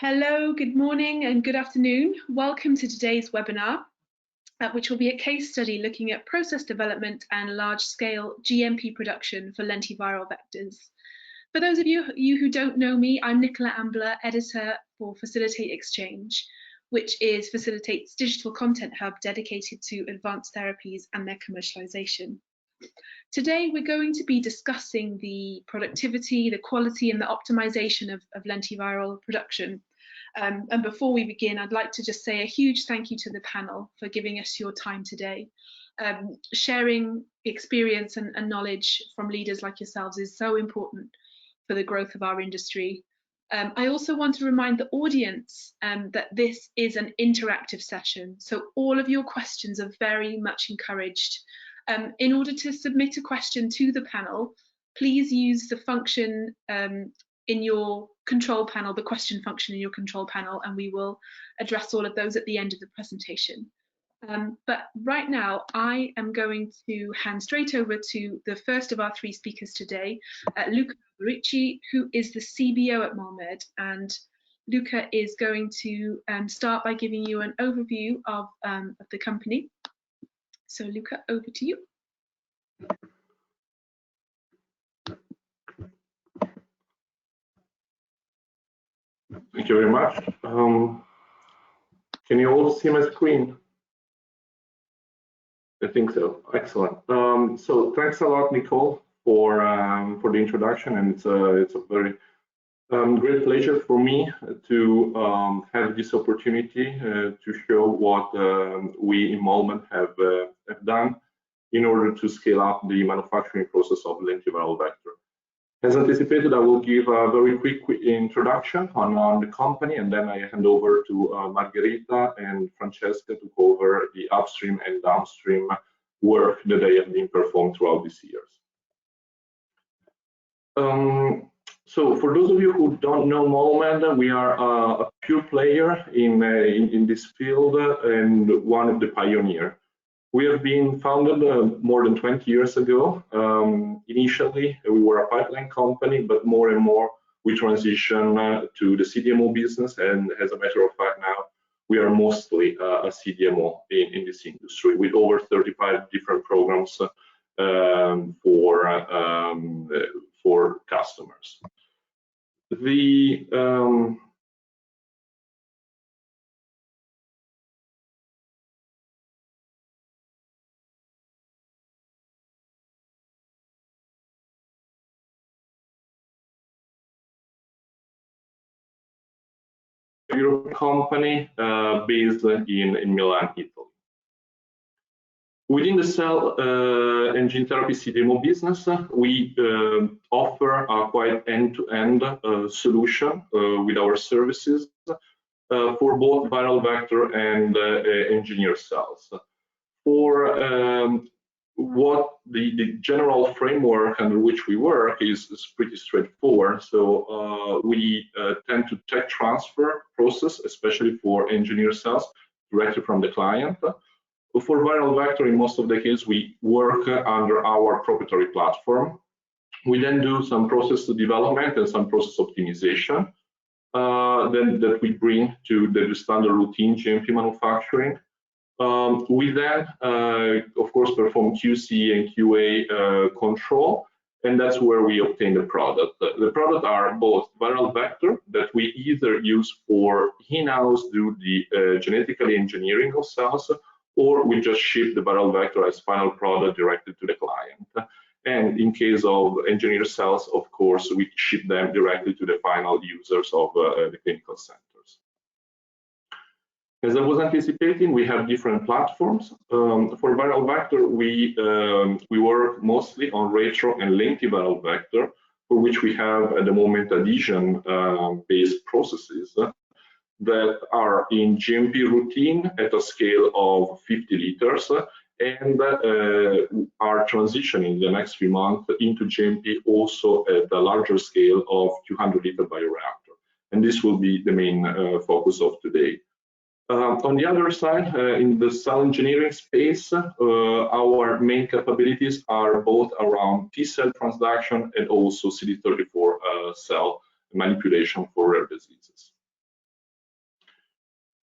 Hello, good morning and good afternoon. Welcome to today's webinar, which will be a case study looking at process development and large-scale GMP production for lentiviral vectors. For those of you who don't know me, I'm Nicola Ambler, editor for Facilitate Exchange, which Facilitate's digital content hub dedicated to advanced therapies and their commercialization. Today, we're going to be discussing the productivity, the quality, and the optimization of lentiviral production. And before we begin, I'd like to just say a huge thank you to the panel for giving us your time today. Sharing experience and knowledge from leaders like yourselves is so important for the growth of our industry. I also want to remind the audience that this is an interactive session, so all of your questions are very much encouraged. In order to submit a question to the panel, please use the function in your control panel, the question function in your control panel, and we will address all of those at the end of the presentation. But right now, I am going to hand straight over to the first of our three speakers today, Luca Ricci, who is the CBO at MolMed. And Luca is going to start by giving you an overview of the company. So Luca, over to you. Thank you very much. Can you all see my screen? I think so. Excellent. So thanks a lot, Nicole, for the introduction, and it's a very great pleasure for me to have this opportunity to show what we in MolMed have done in order to scale up the manufacturing process of lentiviral vector. As anticipated, I will give a very quick introduction on the company, and then I hand over to Margherita and Francesca to cover the upstream and downstream work that they have been performed throughout these years. So for those of you who don't know MolMed, we are a pure player in this field and one of the pioneers. We have been founded more than 20 years ago. Initially, we were a pipeline company, but more and more we transitioned to the CDMO business, and as a matter of fact now, we are mostly a CDMO in this industry with over 35 different programs for customers. European company based in Milan, Italy. Within the cell and gene therapy CDMO business, we offer a quite end-to-end solution with our services for both viral vector and engineered cells. For what the general framework under which we work is pretty straightforward. So we tend to tech transfer process, especially for engineered cells, directly from the client. For viral vector, in most of the cases, we work under our proprietary platform. We then do some process development and some process optimization that we bring to the standard routine GMP manufacturing. We then, of course, perform QC and QA control, and that's where we obtain the product. The product are both viral vector that we either use for in-house, do the genetically engineering of cells, or we just ship the viral vector as final product directly to the client. And in case of engineered cells, of course, we ship them directly to the final users of the clinical centers. As I was anticipating, we have different platforms. For viral vector, we work mostly on retro and lentiviral vector, for which we have at the moment adhesion-based processes that are in GMP routine at a scale of 50 liters and are transitioning the next few months into GMP also at a larger scale of 200-liter bioreactor. And this will be the main focus of today. On the other side, in the cell engineering space, our main capabilities are both around T-cell transduction and also CD34 cell manipulation for rare diseases.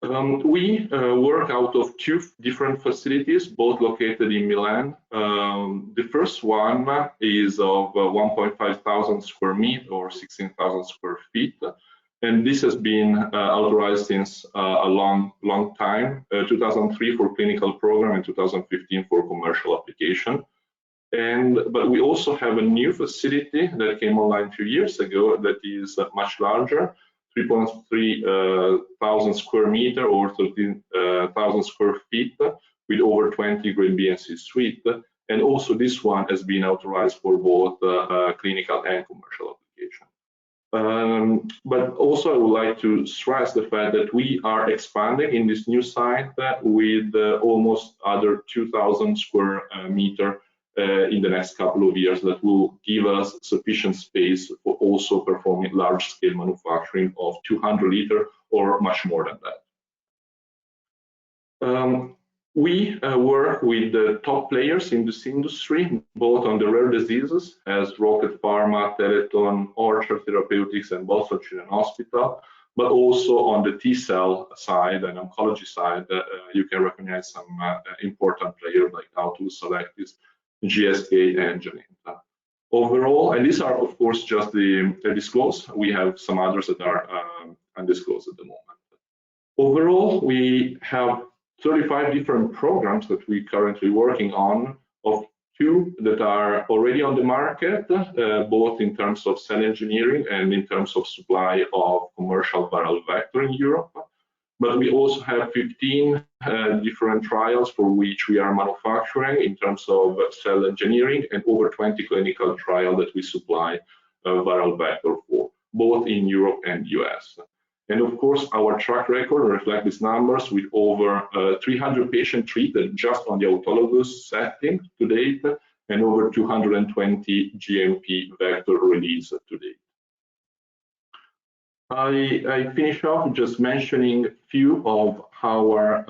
We work out of two different facilities, both located in Milan. The first one is of 1.5 thousand square meters or 16,000 square feet. And this has been authorized since a long time, 2003 for clinical program and 2015 for commercial application. But we also have a new facility that came online a few years ago that is much larger, 3.3 thousand square meters or 13,000 square feet with over 20 grade B and C suite. And also this one has been authorized for both clinical and commercial application. But also I would like to stress the fact that we are expanding in this new site with almost other 2,000 square meters in the next couple of years that will give us sufficient space for also performing large-scale manufacturing of 200 liter or much more than that. We work with the top players in this industry, both on the rare diseases as Rocket Pharma, Teleton, Orchard Therapeutics, and Boston Children's Hospital, but also on the T-cell side and oncology side, you can recognize some important players like Nautilus, Selectis, GSK, and Genentech. Overall, and these are of course just the disclosed, we have some others that are undisclosed at the moment. Overall, we have 35 different programs that we're currently working on, of two that are already on the market, both in terms of cell engineering and in terms of supply of commercial viral vector in Europe. But we also have 15 different trials for which we are manufacturing in terms of cell engineering and over 20 clinical trials that we supply viral vector for, both in Europe and US. And of course, our track record reflects these numbers with over 300 patients treated just on the autologous setting to date, and over 220 GMP vector released to date. I finish off just mentioning a few of our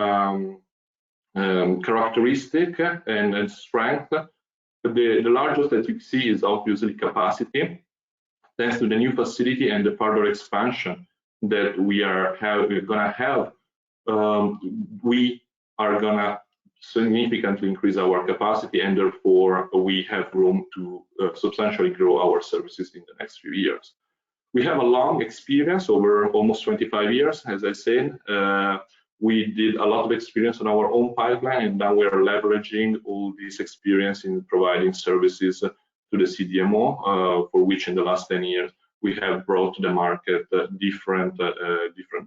characteristic and strength. The largest that you see is obviously capacity. Thanks to the new facility and the further expansion that we are gonna have, we are gonna significantly increase our capacity, and therefore we have room to substantially grow our services in the next few years. We have a long experience, over almost 25 years, as I said. We did a lot of experience on our own pipeline, and now we are leveraging all this experience in providing services to the CDMO, for which in the last 10 years we have brought to the market different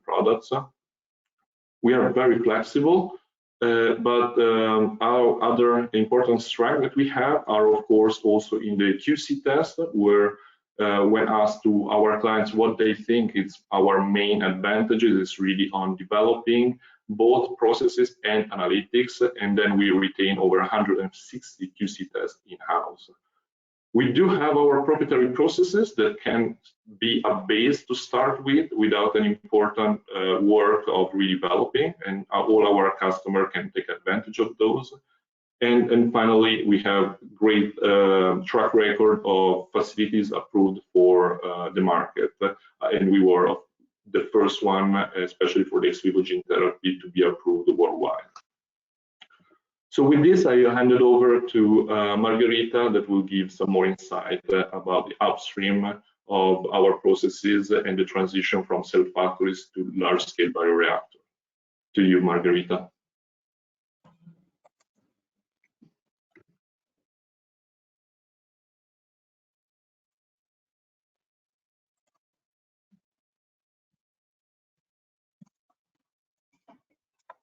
products. We are very flexible, but our other important strength that we have are of course also in the QC test, where when asked to our clients what they think is our main advantages, is really on developing both processes and analytics, and then we retain over 160 QC tests in-house. We do have our proprietary processes that can be a base to start with without an important work of redeveloping, and all our customers can take advantage of those. And finally, we have great track record of facilities approved for the market. And we were the first one, especially for the ex vivo gene therapy, to be approved worldwide. So with this, I hand it over to Margherita, that will give some more insight about the upstream of our processes and the transition from cell factories to large-scale bioreactor. To you, Margherita.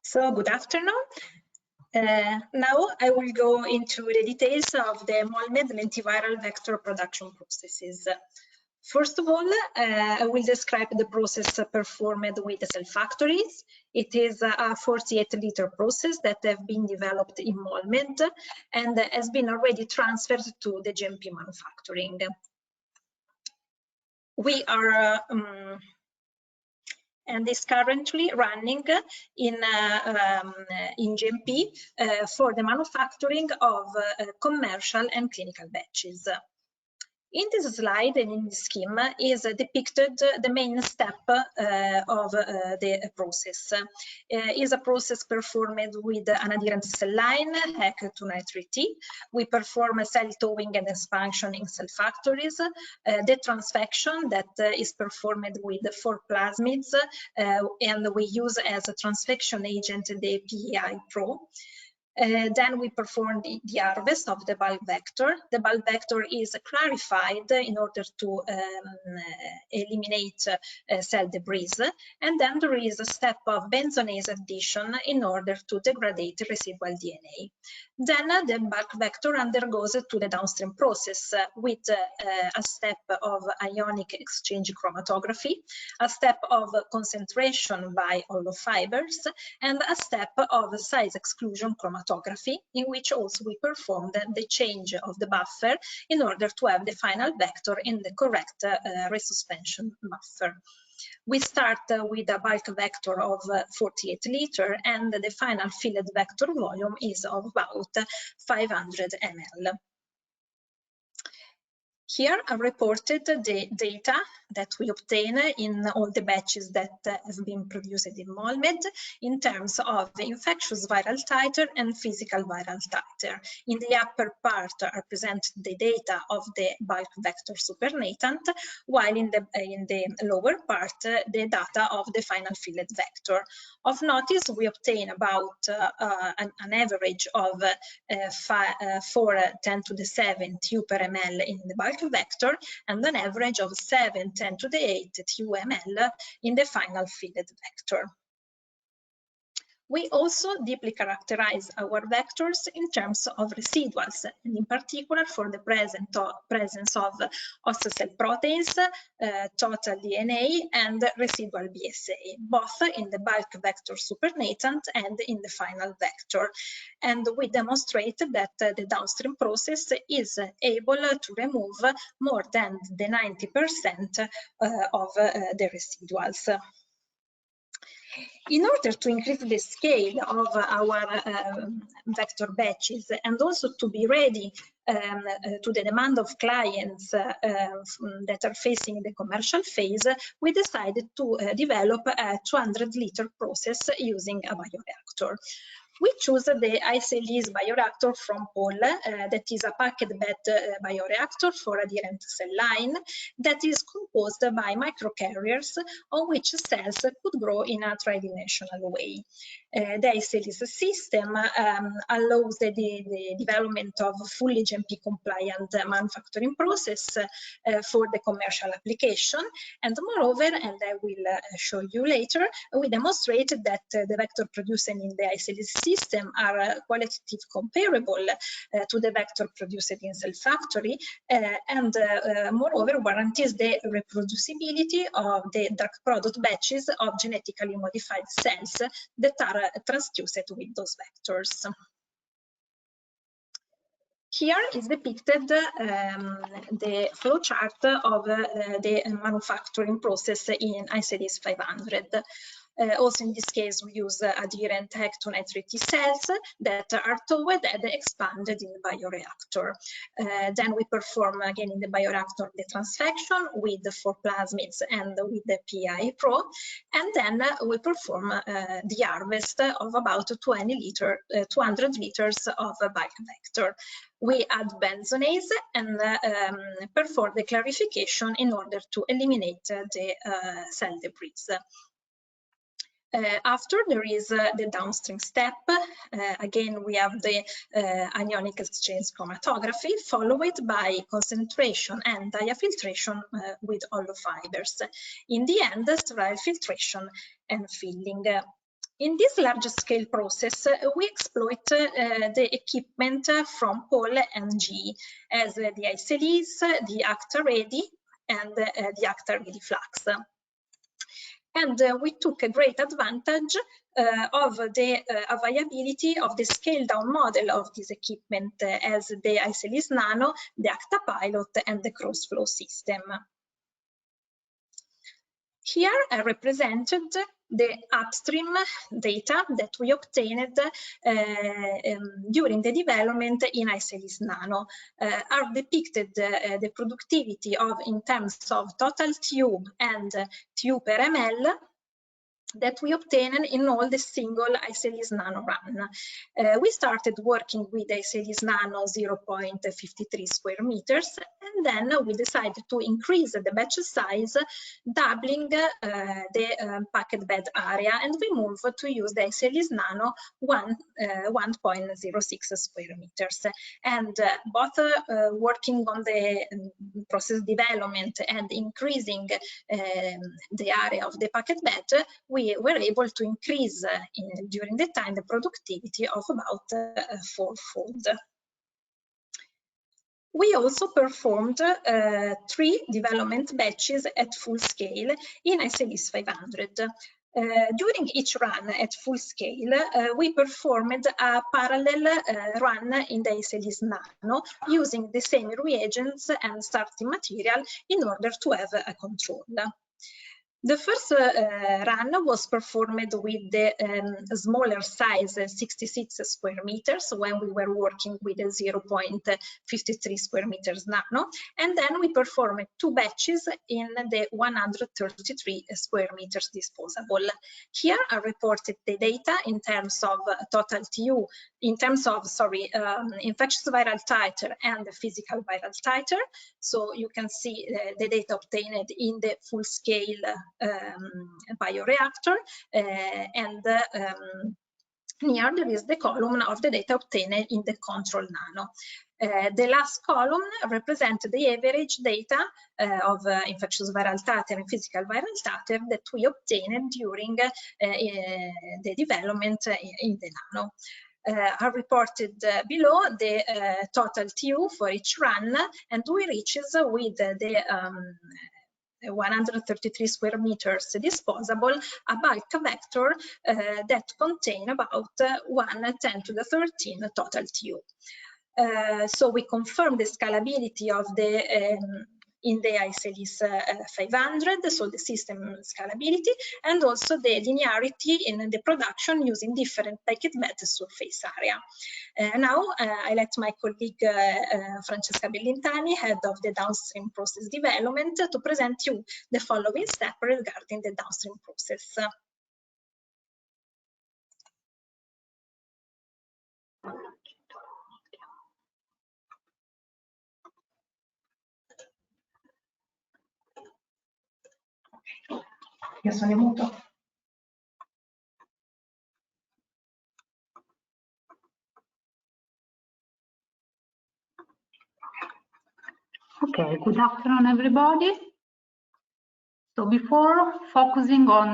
So good afternoon. Now I will go into the details of the MolMed lentiviral vector production processes. First of all, I will describe the process performed with the cell factories. It is a 48-liter process that have been developed in MolMed and has been already transferred to the GMP manufacturing. We are and is currently running in GMP for the manufacturing of commercial and clinical batches. In this slide and in the scheme is depicted the main step of the process. Is a process performed with an adherent cell line, HEC293T. We perform cell towing and expansion in cell factories. The transfection that is performed with 4 plasmids, and we use as a transfection agent the PEI Pro. Then we perform the harvest of the bulk vector. The bulk vector is clarified in order to eliminate cell debris. And then there is a step of benzonase addition in order to degrade residual DNA. Then the bulk vector undergoes to the downstream process with a step of ionic exchange chromatography, a step of concentration by holofibers, and a step of size exclusion chromatography, in which also we performed the change of the buffer in order to have the final vector in the correct resuspension buffer. We start with a bulk vector of 48 liters, and the final filled vector volume is of about 500 ml. Here are reported the data that we obtain in all the batches that have been produced in MolMed in terms of infectious viral titer and physical viral titer. In the upper part are presented the data of the bulk vector supernatant, while in the lower part the data of the final filled vector. Of notice, we obtain about an average of 4×10⁷ TU per ml in the bulk vector and an average of 7×10⁸ TU ml in the final filled vector. We also deeply characterize our vectors in terms of residuals, and in particular for the presence of host cell proteins, total DNA, and residual BSA, both in the bulk vector supernatant and in the final vector. And we demonstrate that the downstream process is able to remove more than the 90% of the residuals. In order to increase the scale of our vector batches and also to be ready to the demand of clients that are facing the commercial phase, we decided to develop a 200-liter process using a bioreactor. We choose the ICLES bioreactor from Paul, that is a packed bed bioreactor for adherent cell line that is composed by microcarriers on which cells could grow in a tridimensional way. The ICLES system allows the development of fully GMP compliant manufacturing process for the commercial application, and moreover, and I will show you later, we demonstrated that the vector produced in the ICLES system are qualitatively comparable to the vector produced in cell factory, and moreover guarantees the reproducibility of the drug product batches of genetically modified cells that are transduced with those vectors. Here is depicted the flowchart of the manufacturing process in ICLES 500. Also in this case, we use adherent HEC293T cells that are towed and expanded in the bioreactor. Then we perform again in the bioreactor the transfection with the 4 plasmids and with the PI Pro, and then we perform the harvest of about 200 liters of bulk vector. We add benzonase and perform the clarification in order to eliminate the cell debris. After there is the downstream step, again we have the ionic exchange chromatography followed by concentration and diafiltration with holofibers. In the end, sterile filtration and filling. In this large-scale process, we exploit the equipment from Paul and GE as the ICLES, the Acta Ready, and the Acta Ready Flux. And we took a great advantage of the availability of the scale-down model of this equipment as the ICLES Nano, the Acta Pilot, and the cross-flow system. Here are represented the upstream data that we obtained during the development in iCELLis Nano are depicted the productivity in terms of total TU and TU per ml that we obtained in all the single iCELLis Nano run. We started working with iCELLis Nano 0.53 square meters, and then we decided to increase the batch size, doubling the packed bed area, and we moved to use the iCELLis Nano 1.06 square meters. And both working on the process development and increasing the area of the packed bed, we were able to increase during the time the productivity of about fourfold. We also performed 3 development batches at full scale in iCELLis 500. During each run at full scale, we performed a parallel run in the iCELLis Nano using the same reagents and starting material in order to have a control. The first run was performed with the smaller size, 66 square meters, when we were working with a 0.53 square meters nano. And then we performed 2 batches in the 133 square meters disposable. Here I reported the data in terms of total TU, in terms of, infectious viral titer and the physical viral titer. So you can see the data obtained in the full scale bioreactor, and here there is the column of the data obtained in the control nano. The last column represents the average data of infectious viral titer and physical viral titer that we obtained during the development in the nano. Are reported below the total TU for each run, and we reaches with the 133 square meters disposable a bulk vector that contain about 1×10⁻13 total TU. So we confirm the scalability of the in the iCELLis 500, so the system scalability, and also the linearity in the production using different packed bed surface area. Now I let my colleague Francesca Bellintani, head of the downstream process development, to present you the following step regarding the downstream process. Io sono in muto. Okay, good afternoon, everybody. So before focusing on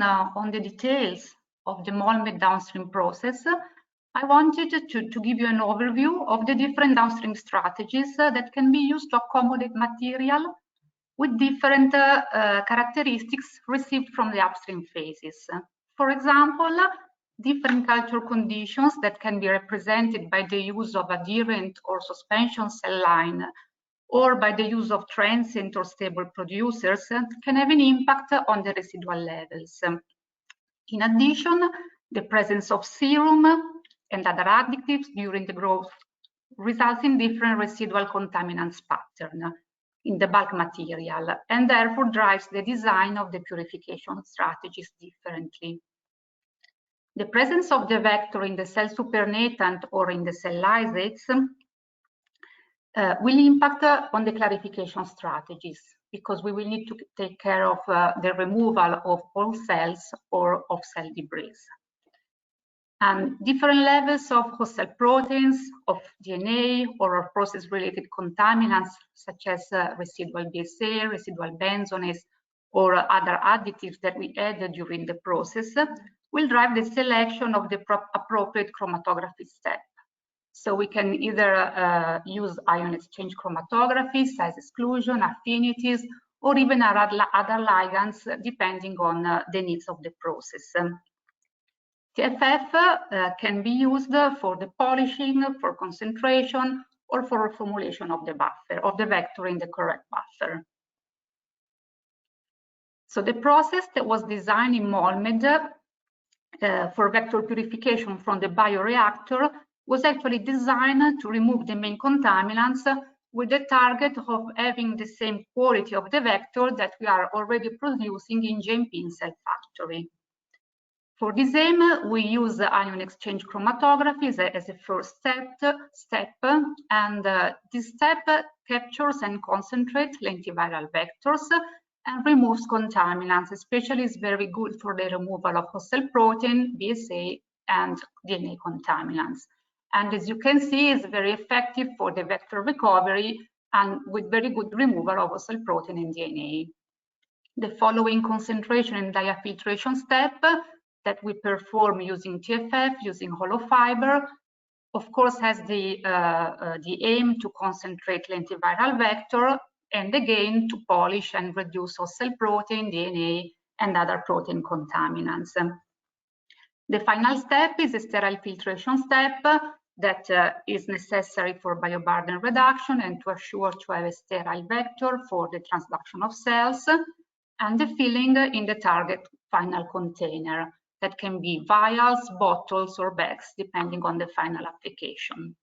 the details of the MolMed downstream process, I wanted to give you an overview of the different downstream strategies that can be used to accommodate material with different characteristics received from the upstream phases. For example, different culture conditions that can be represented by the use of adherent or suspension cell line, or by the use of transient or stable producers, can have an impact on the residual levels. In addition, the presence of serum and other additives during the growth results in different residual contaminants pattern in the bulk material, and therefore drives the design of the purification strategies differently. The presence of the vector in the cell supernatant or in the cell lysates will impact on the clarification strategies, because we will need to take care of the removal of all cells or of cell debris. And different levels of host cell proteins, of DNA, or of process-related contaminants, such as residual BSA, residual benzonates, or other additives that we added during the process, will drive the selection of the appropriate chromatography step. So we can either use ion exchange chromatography, size exclusion, affinities, or even other ligands, depending on the needs of the process. TFF can be used for the polishing, for concentration, or for formulation of the buffer, of the vector in the correct buffer. So the process that was designed in MolMed for vector purification from the bioreactor was actually designed to remove the main contaminants with the target of having the same quality of the vector that we are already producing in GMP in cell factory. For this aim, we use ion exchange chromatography as a first step, and this step captures and concentrates lentiviral vectors and removes contaminants. Especially is very good for the removal of host cell protein, BSA, and DNA contaminants. And as you can see, it's very effective for the vector recovery and with very good removal of host cell protein and DNA. The following concentration and diafiltration step that we perform using TFF, using hollow fiber, of course has the aim to concentrate lentiviral vector and again to polish and reduce host cell protein, DNA, and other protein contaminants. The final step is a sterile filtration step that is necessary for bioburden reduction and to assure to have a sterile vector for the transduction of cells, and the filling in the target final container that can be vials, bottles, or bags, depending on the final application.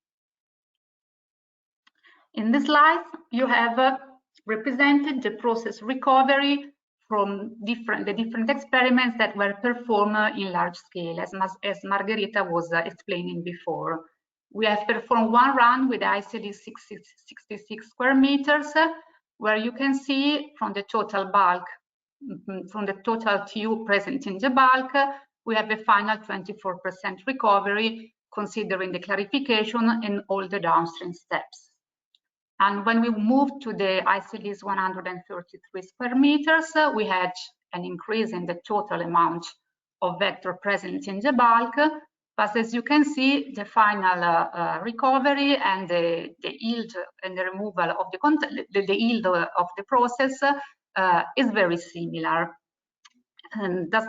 In this slide, you have represented the process recovery from the different experiments that were performed in large scale, as Margherita was explaining before. We have performed one run with ICD 66 square meters, where you can see from the total bulk, from the total TU present in the bulk, we have a final 24% recovery, considering the clarification and all the downstream steps. And when we moved to the ICDs 133 square meters, we had an increase in the total amount of vector present in the bulk. But as you can see, the final recovery and the yield and the removal of the yield of the process is very similar, and thus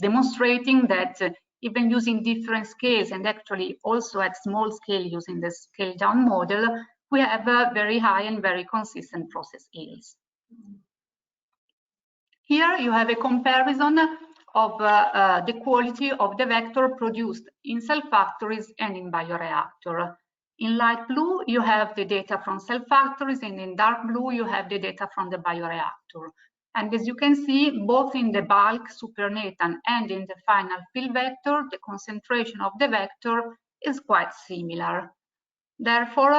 demonstrating that even using different scales and actually also at small scale using the scale down model, we have a very high and very consistent process yields. Here you have a comparison of the quality of the vector produced in cell factories and in bioreactor. In light blue, you have the data from cell factories, and in dark blue, you have the data from the bioreactor. And as you can see, both in the bulk supernatant and in the final fill vector, the concentration of the vector is quite similar. Therefore,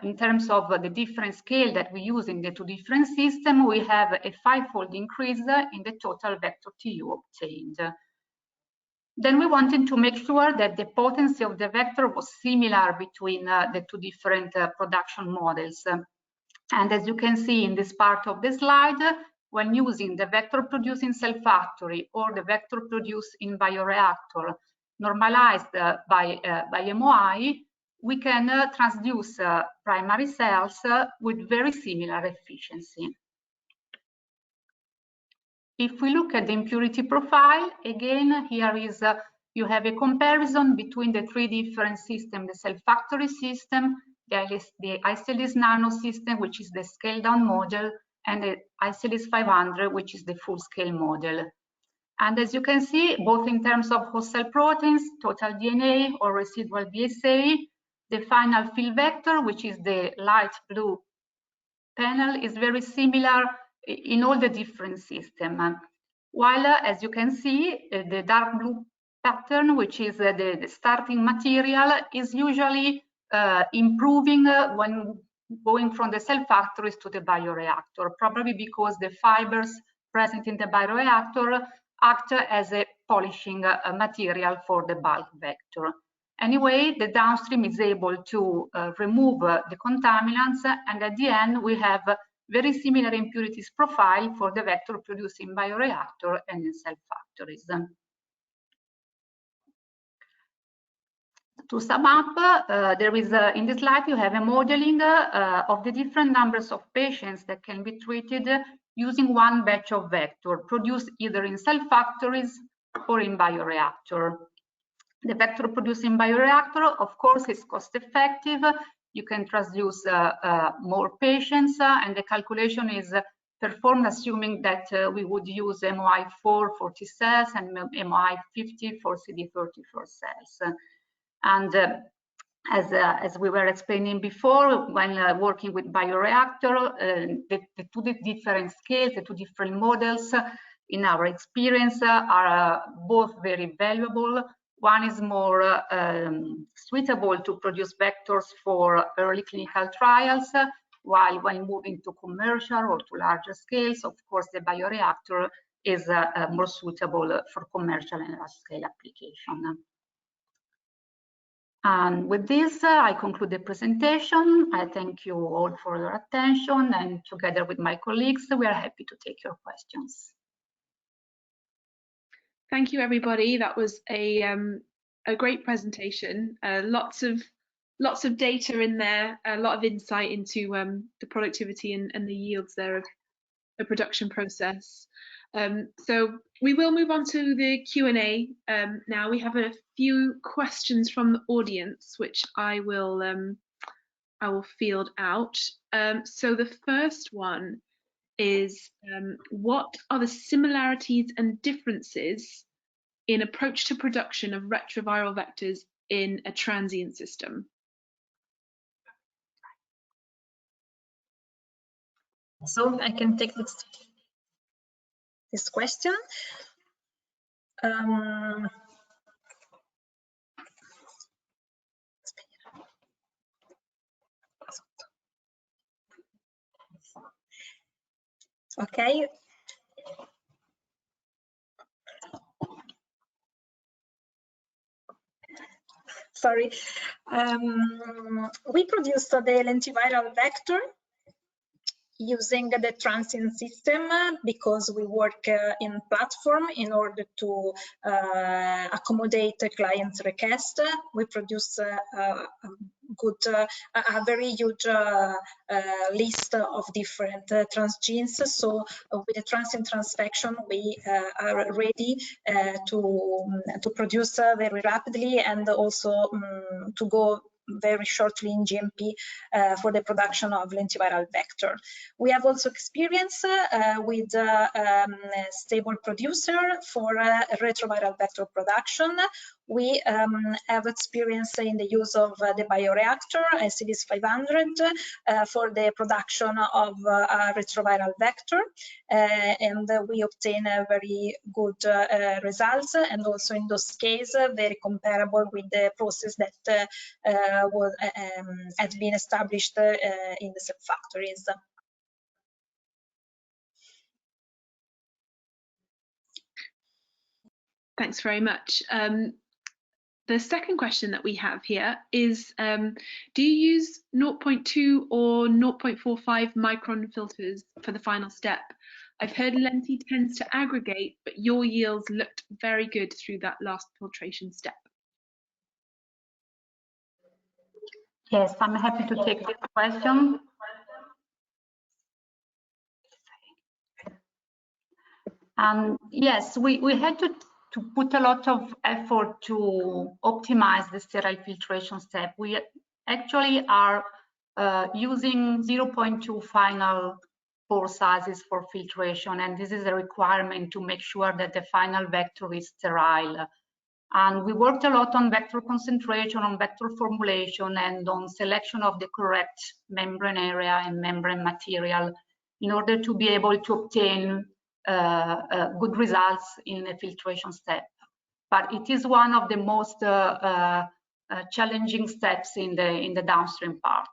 in terms of the different scale that we use in the two different systems, we have a 5-fold increase in the total vector TU obtained. Then we wanted to make sure that the potency of the vector was similar between the two different production models. And as you can see in this part of the slide, when using the vector produced in cell factory or the vector produced in bioreactor, normalized by MOI, we can transduce primary cells with very similar efficiency. If we look at the impurity profile, again, here is you have a comparison between the three different systems: the cell factory system, the ICLS Nano system, which is the scale down model, and the ICLS 500, which is the full scale model. And as you can see, both in terms of host cell proteins, total DNA, or residual BSA, the final fill vector, which is the light blue panel, is very similar in all the different systems. While, as you can see, the dark blue pattern, which is the starting material, is usually improving when going from the cell factories to the bioreactor, probably because the fibers present in the bioreactor act as a polishing material for the bulk vector. Anyway, the downstream is able to remove the contaminants, and at the end we have very similar impurities profile for the vector produced in bioreactor and in cell factories. To sum up, there is in this slide you have a modeling of the different numbers of patients that can be treated using one batch of vector produced either in cell factories or in bioreactor. The vector produced in bioreactor, of course, is cost effective. You can transduce more patients, and the calculation is performed assuming that we would use MOI4 for T cells and MOI50 for CD34 cells. And as we were explaining before, when working with bioreactor, the two different scales, the two different models, in our experience, are both very valuable. One is more suitable to produce vectors for early clinical trials, while when moving to commercial or to larger scales, of course, the bioreactor is more suitable for commercial and large-scale application. And with this, I conclude the presentation. I thank you all for your attention, and together with my colleagues, we are happy to take your questions. Thank you, everybody. That was a great presentation. Lots of data in there, a lot of insight into the productivity and the yields there of the production process. So we will move on to the Q&A now. We have a few questions from the audience, which I will field out. So the first one is, what are the similarities and differences in approach to production of retroviral vectors in a transient system? So I can take this question. Okay. Sorry. We produced the lentiviral vector using the transient system because we work in platform in order to accommodate the client's request. We produce a very huge list of different transgenes. So with the transient transfection, we are ready to produce very rapidly, and also to go very shortly in GMP for the production of lentiviral vector. We have also experience with stable producer for retroviral vector production. We have experience in the use of the bioreactor SCDS 500 for the production of a retroviral vector, and we obtain very good results, and also in those cases very comparable with the process that had been established in the sub-factories. Thanks very much. The second question that we have here is, do you use 0.2 or 0.45 micron filters for the final step? I've heard Lenti tends to aggregate, but your yields looked very good through that last filtration step. Yes, I'm happy to take this question. Yes, we had to put a lot of effort to optimize the sterile filtration step. We actually are using 0.2 final pore sizes for filtration, and this is a requirement to make sure that the final vector is sterile. And we worked a lot on vector concentration, on vector formulation, and on selection of the correct membrane area and membrane material in order to be able to obtain good results in a filtration step. But it is one of the most challenging steps in the downstream part.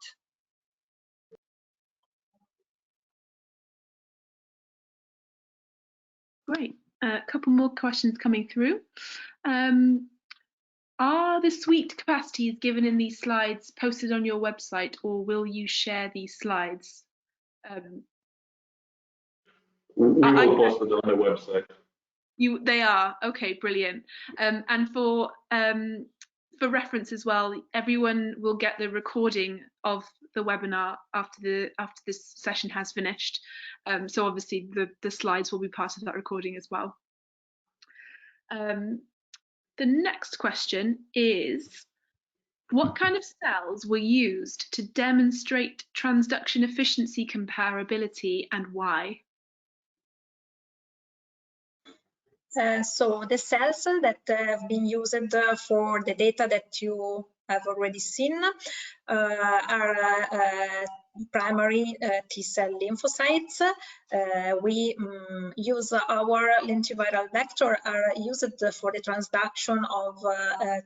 Great. A couple more questions coming through. Are the suite capacities given in these slides posted on your website, or will you share these slides? We will post it on the website. They are okay, brilliant. And for reference as well, everyone will get the recording of the webinar after this session has finished. So obviously the slides will be part of that recording as well. The next question is, what kind of cells were used to demonstrate transduction efficiency comparability, and why? So the cells that have been used for the data that you have already seen are primary T-cell lymphocytes. We use our lentiviral vector are used for the transduction of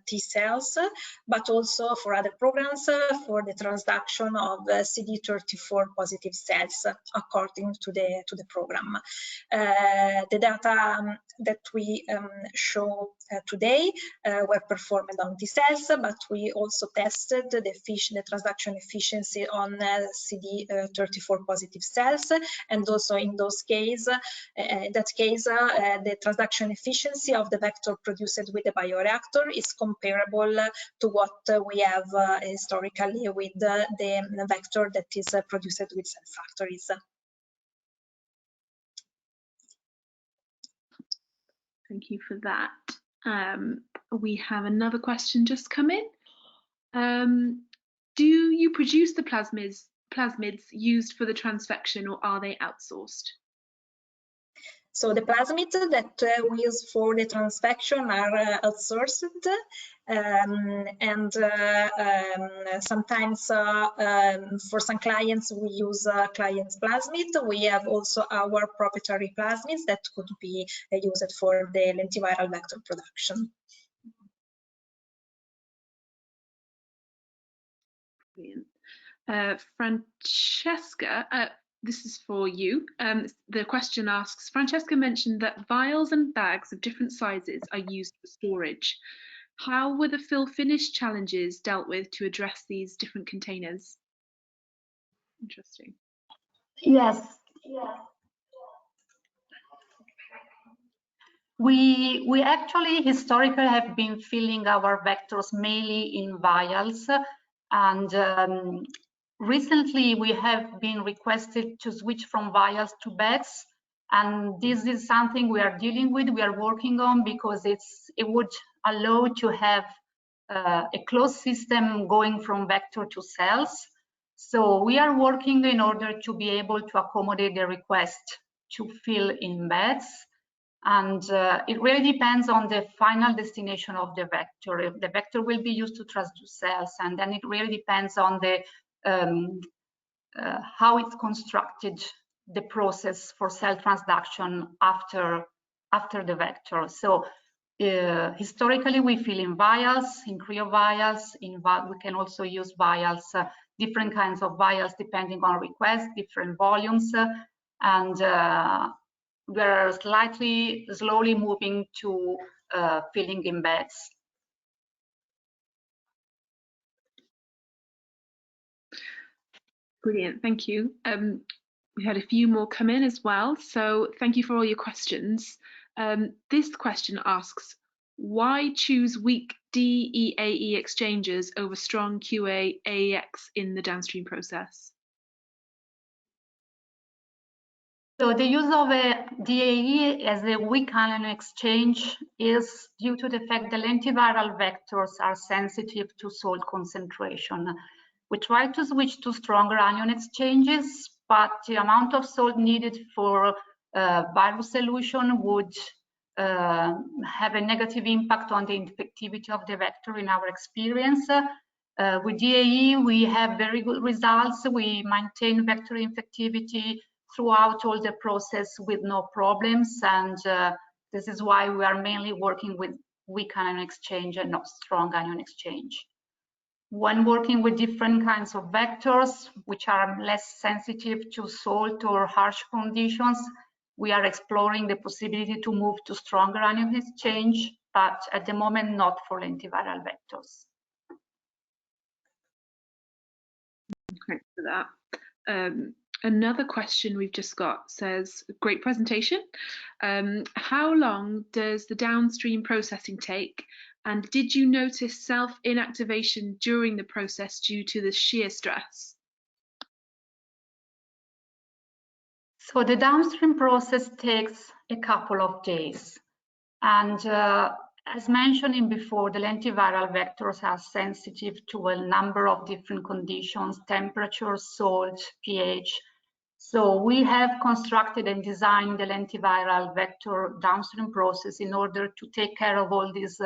T-cells, but also for other programs for the transduction of CD34 positive cells according to the program. The data that we show today were performed on T-cells, but we also tested the transduction efficiency on CD34 positive cells, and also in those case, the transduction efficiency of the vector produced with the bioreactor is comparable to what we have historically with the vector that is produced with cell factories. Thank you for that. We have another question just come in. Do you produce the plasmids used for the transfection, or are they outsourced? So the plasmids that we use for the transfection are outsourced, and sometimes for some clients we use client's plasmid. We have also our proprietary plasmids that could be used for the lentiviral vector production. Brilliant. Francesca, this is for you. The question asks, Francesca mentioned that vials and bags of different sizes are used for storage. How were the fill finish challenges dealt with to address these different containers? Interesting. Yes. We actually historically have been filling our vectors mainly in vials, and recently we have been requested to switch from vials to bags, and this is something we are dealing with, we are working on, because it would allow to have a closed system going from vector to cells. So we are working in order to be able to accommodate the request to fill in bags. And it really depends on the final destination of the vector. If the vector will be used to transduce cells, and then it really depends on the how it's constructed, the process for cell transduction after the vector. So historically we fill in vials, in cryovials. We can also use vials, different kinds of vials depending on request, different volumes, and we're slowly moving to filling in bags. Brilliant, thank you. We had a few more come in as well, so thank you for all your questions. This question asks, why choose weak DEAE exchanges over strong QA-AEX in the downstream process? So the use of a DAE as a weak anion exchange is due to the fact that lentiviral vectors are sensitive to salt concentration. We try to switch to stronger anion exchanges, but the amount of salt needed for virus solution would have a negative impact on the infectivity of the vector in our experience. With DAE, we have very good results. We maintain vector infectivity throughout all the process with no problems, and this is why we are mainly working with weak anion exchange and not strong anion exchange. When working with different kinds of vectors which are less sensitive to salt or harsh conditions, we are exploring the possibility to move to stronger anion exchange, but at the moment not for lentiviral vectors. Thanks for that. Another question we've just got says, great presentation. How long does the downstream processing take? And did you notice self-inactivation during the process due to the shear stress? So the downstream process takes a couple of days. And as mentioned before, the lentiviral vectors are sensitive to a number of different conditions, temperature, salt, pH. So we have constructed and designed the lentiviral vector downstream process in order to take care of all these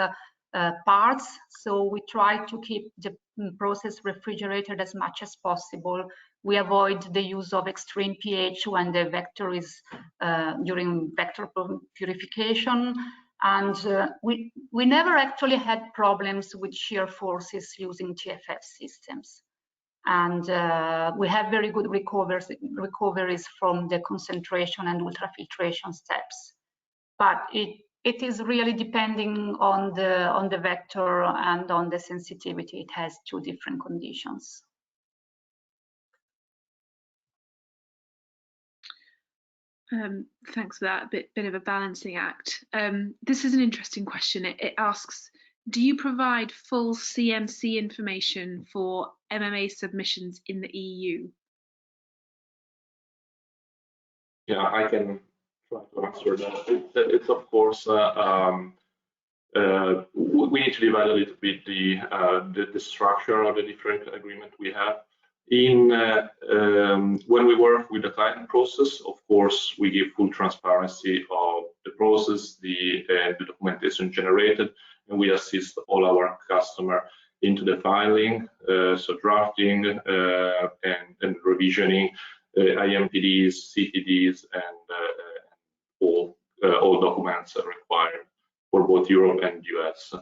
parts. So we try to keep the process refrigerated as much as possible. We avoid the use of extreme pH when the vector is during vector purification. And we never actually had problems with shear forces using TFF systems. And we have very good recoveries from the concentration and ultrafiltration steps. But it is really depending on the vector and on the sensitivity. It has two different conditions. Thanks for that. A bit of a balancing act. This is an interesting question. It asks, do you provide full CMC information for MMA submissions in the EU? Yeah, I can try to answer that. It's of course we need to develop a little bit the structure of the different agreement we have. When we work with the client process, of course, we give full transparency of the process, the documentation generated, and we assist all our customer into the filing, so drafting and revisioning IMPDs, CTDs, and all documents required for both Europe and US.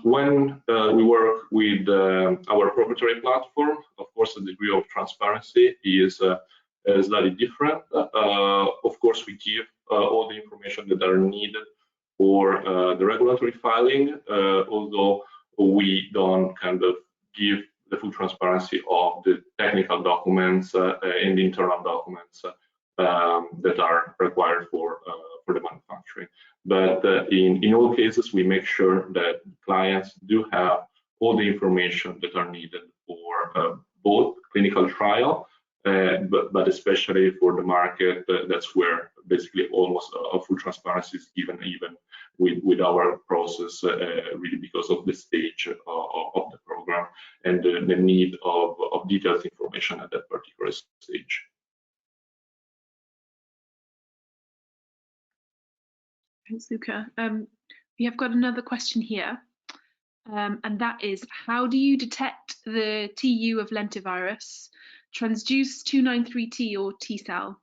When we work with our proprietary platform, of course, the degree of transparency is slightly different. Of course, we give all the information that are needed for the regulatory filing, although we don't kind of give the full transparency of the technical documents and the internal documents that are required for the manufacturing. But in all cases, we make sure that clients do have all the information that are needed for both clinical trial, but especially for the market. That's where basically almost a full transparency is given, even with our process, really because of the stage of the program and the need of detailed information at that particular stage. Thanks, Luca. We have got another question here, and that is, how do you detect the TU of lentivirus, transduce 293T or T-cell?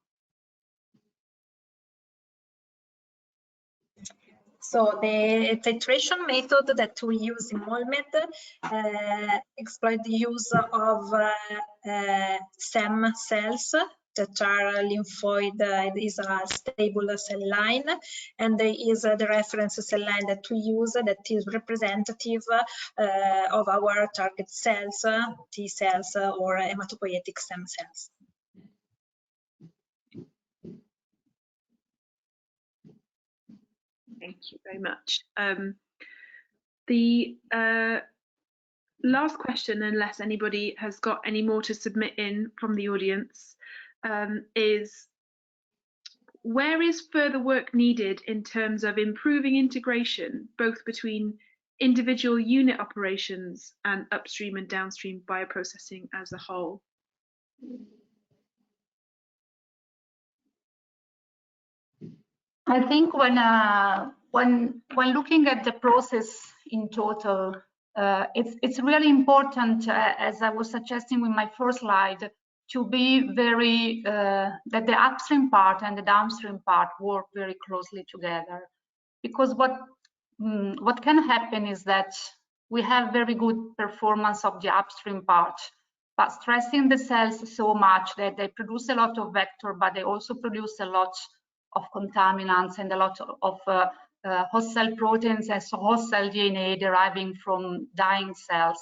So the titration method that we use in MolMed exploit the use of SEM cells that are lymphoid. It is a stable cell line, and there is the reference cell line that we use that is representative of our target cells, T cells or hematopoietic stem cells. Thank you very much. The last question, unless anybody has got any more to submit in from the audience, is where is further work needed in terms of improving integration, both between individual unit operations and upstream and downstream bioprocessing as a whole? I think when looking at the process in total, it's really important, as I was suggesting with my first slide, to be very that the upstream part and the downstream part work very closely together, because what can happen is that we have very good performance of the upstream part, but stressing the cells so much that they produce a lot of vector, but they also produce a lot of contaminants and a lot of host cell proteins and so host cell DNA deriving from dying cells.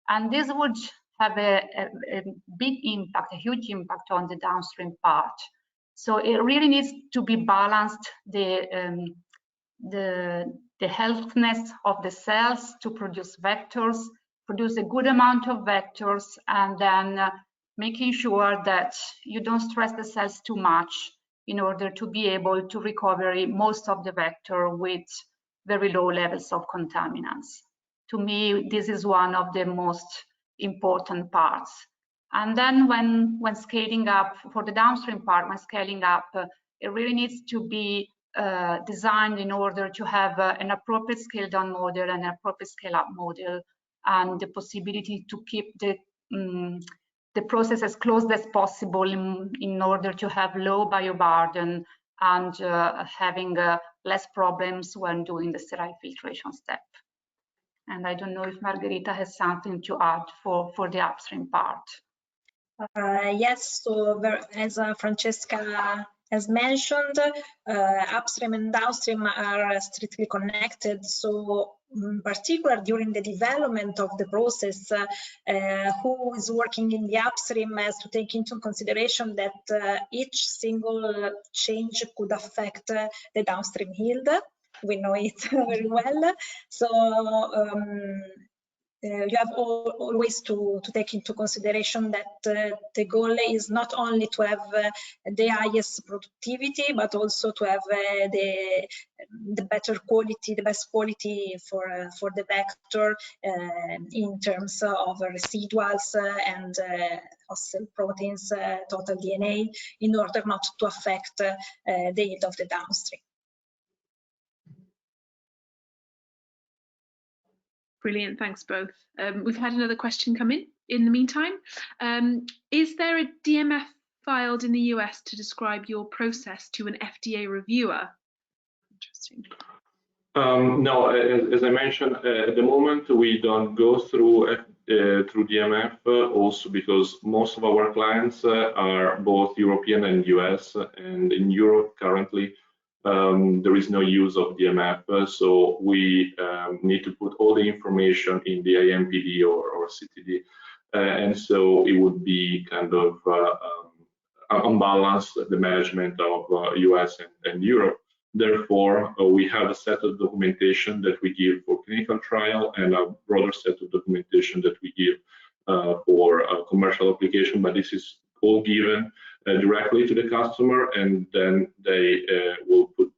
And this would have a big impact, a huge impact on the downstream part. So it really needs to be balanced, the healthiness of the cells to produce vectors, produce a good amount of vectors, and then making sure that you don't stress the cells too much in order to be able to recover most of the vector with very low levels of contaminants. To me, this is one of the most important parts. And then when scaling up for the downstream part, when scaling up, it really needs to be designed in order to have an appropriate scale down model and an appropriate scale up model, and the possibility to keep the process as close as possible in order to have low bioburden and having less problems when doing the sterile filtration step. And I don't know if Margherita has something to add for the upstream part. Yes, so as Francesca has mentioned, upstream and downstream are strictly connected. So in particular during the development of the process, who is working in the upstream has to take into consideration that each single change could affect the downstream yield. We know it very well. So you have always to take into consideration that the goal is not only to have the highest productivity, but also to have the better quality, the best quality for the vector in terms of residuals and cell proteins, total DNA, in order not to affect the yield of the downstream. Brilliant, thanks both. We've had another question come in the meantime. Is there a DMF filed in the US to describe your process to an FDA reviewer? Interesting. No, as I mentioned, at the moment we don't go through DMF, also because most of our clients are both European and US, and in Europe currently there is no use of DMF, so we need to put all the information in the IMPD or CTD, and so it would be kind of unbalanced, the management of US and Europe. Therefore, we have a set of documentation that we give for clinical trial and a broader set of documentation that we give for commercial application, but this is all given directly to the customer, and then they will put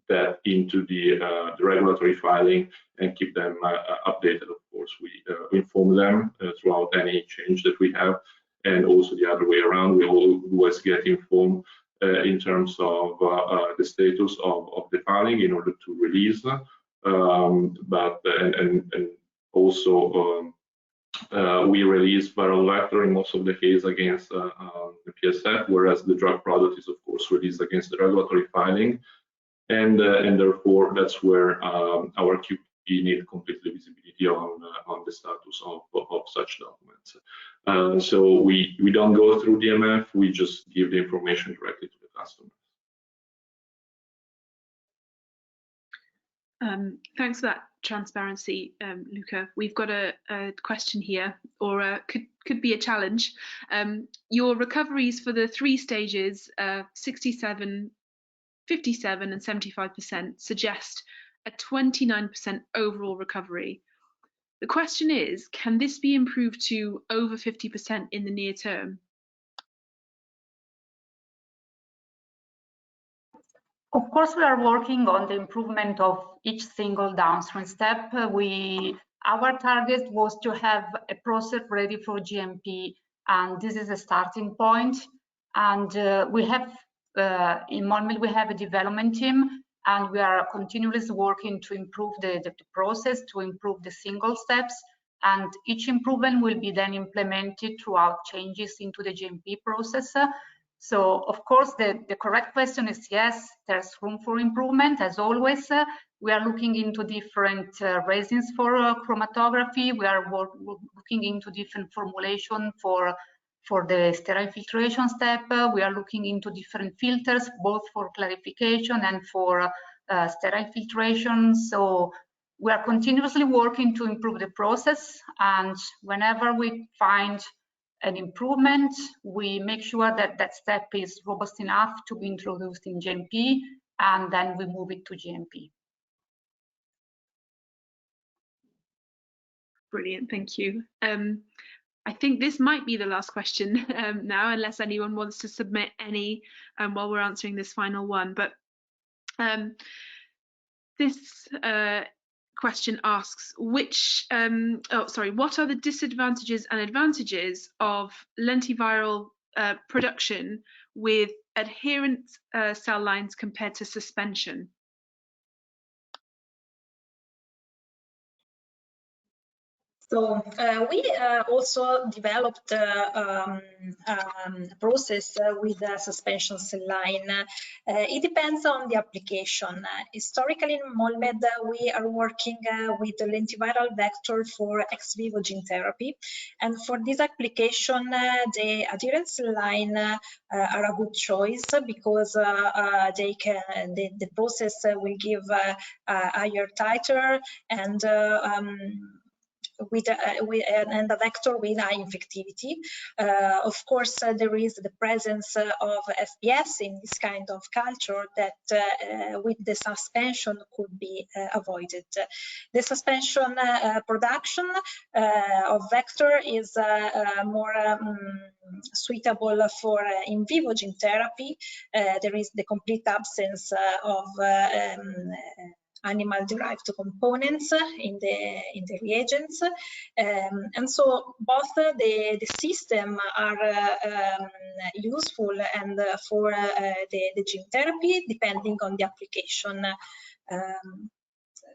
that into the regulatory filing and keep them updated. Of course, we inform them throughout any change that we have, and also the other way around, we always get informed in terms of the status of the filing in order to release, but also we release viral vector in most of the case against the PSF, whereas the drug product is of course released against the regulatory filing, and therefore that's where our QP need complete visibility on the status of such documents. So we don't go through DMF, we just give the information directly to the customer. Thanks for that transparency, Luca. We've got a question here, or could be a challenge. Your recoveries for the 3 stages, 67, 57 and 75% suggest a 29% overall recovery. The question is, can this be improved to over 50% in the near term? Of course, we are working on the improvement of each single downstream step. Our target was to have a process ready for GMP, and this is a starting point. And we have in MolMed we have a development team, and we are continuously working to improve the process, to improve the single steps, and each improvement will be then implemented throughout changes into the GMP process. So of course the correct question is yes, there's room for improvement. As always, we are looking into different resins for chromatography. We are looking into different formulation for the sterile filtration step. We are looking into different filters, both for clarification and for sterile filtration. So we are continuously working to improve the process, and whenever we find an improvement, we make sure that that step is robust enough to be introduced in GMP, and then we move it to GMP. Brilliant, thank you. I think this might be the last question now, unless anyone wants to submit any while we're answering this final one. But this question asks, what are the disadvantages and advantages of lentiviral production with adherent cell lines compared to suspension? So we also developed a process with a suspension cell line. It depends on the application. Historically, in MolMed, we are working with the lentiviral vector for ex vivo gene therapy. And for this application, the adherent cell line are a good choice because the process will give a higher titer and and a vector with high infectivity. Of course, there is the presence of FPS in this kind of culture that with the suspension could be avoided. The suspension production of vector is more suitable for in vivo gene therapy. There is the complete absence of animal-derived components in the reagents, and so both the system are useful and for the gene therapy depending on the application.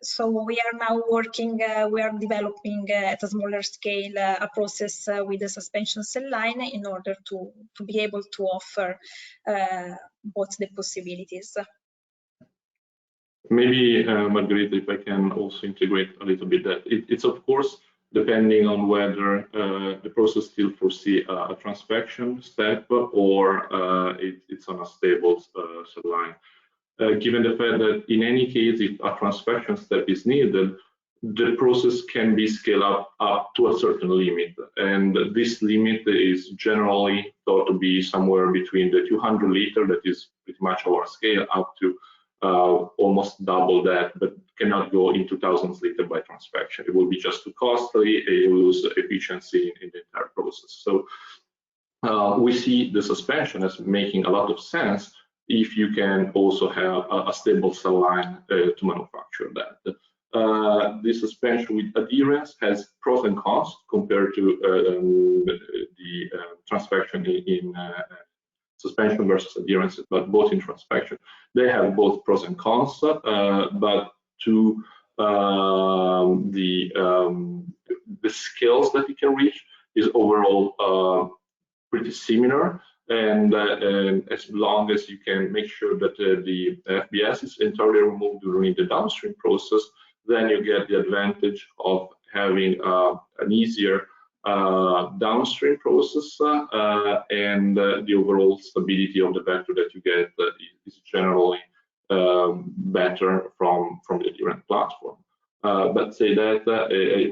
So we are now working, we are developing at a smaller scale a process with the suspension cell line in order to be able to offer both the possibilities. Maybe, Margherita, if I can also integrate a little bit that it's of course depending on whether the process still foresee a transfection step or it's on a stable cell line. Given the fact that in any case, if a transfection step is needed, the process can be scaled up to a certain limit. And this limit is generally thought to be somewhere between the 200 liter, that is pretty much our scale, up to almost double that, but cannot go into thousands liter by transfection. It will be just too costly, it will lose efficiency in the entire process. So we see the suspension as making a lot of sense if you can also have a stable cell line to manufacture that. The suspension with adherence has pros and cons compared to the transfection in suspension versus adherence, but both in transfection. They have both pros and cons, but to the skills that you can reach is overall pretty similar. And as long as you can make sure that the FBS is entirely removed during the downstream process, then you get the advantage of having an easier downstream process, and the overall stability of the vector that you get is generally better from the adherent platform. But say that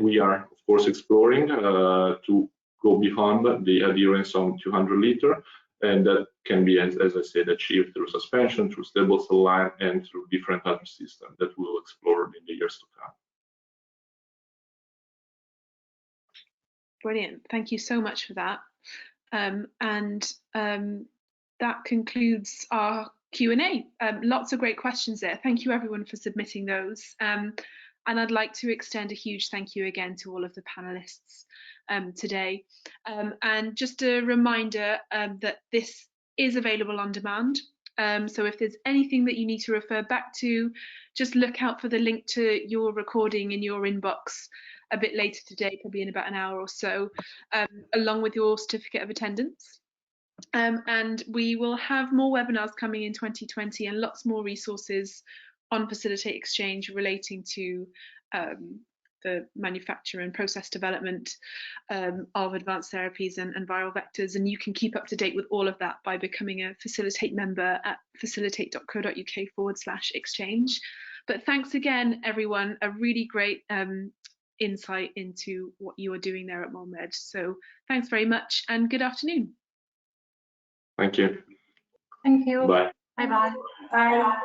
we are of course exploring to go beyond the adherence on 200 liter, and that can be, as I said, achieved through suspension, through stable cell line, and through different other systems that we'll explore in the years to come. Brilliant. Thank you so much for that. That concludes our Q&A. Lots of great questions there. Thank you everyone for submitting those. And I'd like to extend a huge thank you again to all of the panelists today. And just a reminder that this is available on demand. So if there's anything that you need to refer back to, just look out for the link to your recording in your inbox a bit later today, probably in about an hour or so, along with your certificate of attendance. And we will have more webinars coming in 2020 and lots more resources on Facilitate Exchange relating to the manufacture and process development of advanced therapies and viral vectors. And you can keep up to date with all of that by becoming a Facilitate member at facilitate.co.uk/exchange. But thanks again, everyone. A really great insight into what you are doing there at MolMed. So thanks very much and good afternoon. Thank you. Thank you. Bye. Bye-bye. Bye.